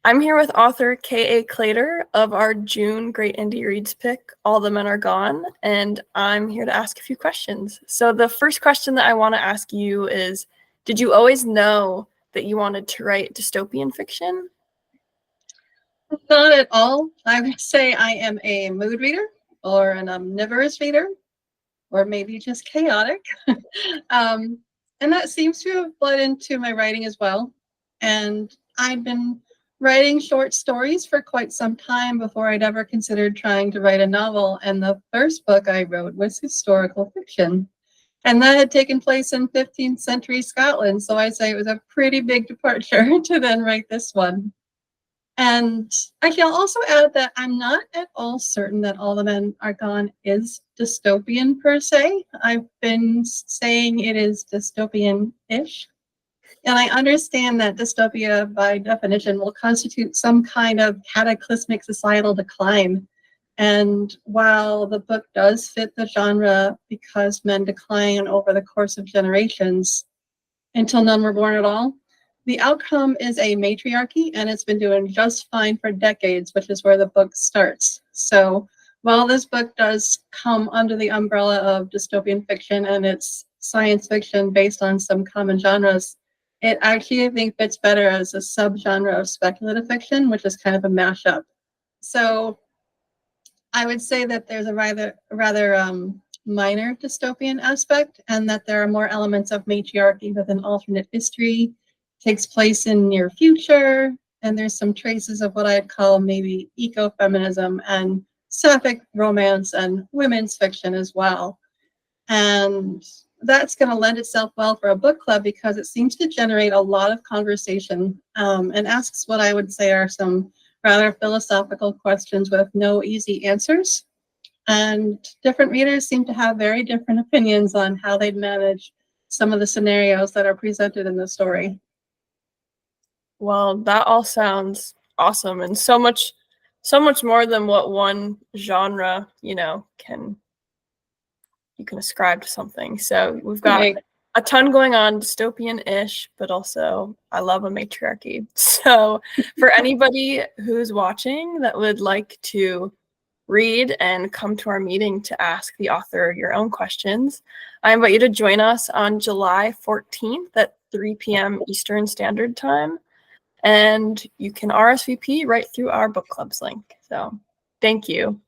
I'm here with author K.A. Claytor of our June Great Indie Reads pick, All the Men Are Gone, and I'm here to ask a few questions. So the first question that I want to ask you is, did you always know that you wanted to write dystopian fiction? Not at all. I would say I am a mood reader or an omnivorous reader, or maybe just chaotic. um, and that seems to have bled into my writing as well. And I've been writing short stories for quite some time before I'd ever considered trying to write a novel. And the first book I wrote was historical fiction. And that had taken place in 15th century Scotland. So I say it was a pretty big departure to then write this one. And actually, I'll also add that I'm not at all certain that All the Men Are Gone is dystopian per se. I've been saying it is dystopian-ish. And I understand that dystopia, by definition, will constitute some kind of cataclysmic societal decline. And while the book does fit the genre because men decline over the course of generations until none were born at all, the outcome is a matriarchy, and it's been doing just fine for decades, which is where the book starts. So while this book does come under the umbrella of dystopian fiction and it's science fiction based on some common genres, it actually, I think, fits better as a subgenre of speculative fiction, which is kind of a mashup. So I would say that there's a rather minor dystopian aspect, and that there are more elements of matriarchy with an alternate history, takes place in near future, and there's some traces of what I'd call maybe ecofeminism and sapphic romance and women's fiction as well. And that's going to lend itself well for a book club because it seems to generate a lot of conversation and asks what I would say are some rather philosophical questions with no easy answers. And different readers seem to have very different opinions on how they'd manage some of the scenarios that are presented in the story. Well, that all sounds awesome and so much more than what one genre, can ascribe to something. So we've got a ton going on, dystopian-ish, but also I love a matriarchy. So for anybody who's watching that would like to read and come to our meeting to ask the author your own questions, I invite you to join us on July 14th at 3 p.m. Eastern Standard Time. And you can RSVP right through our book club's link. So thank you.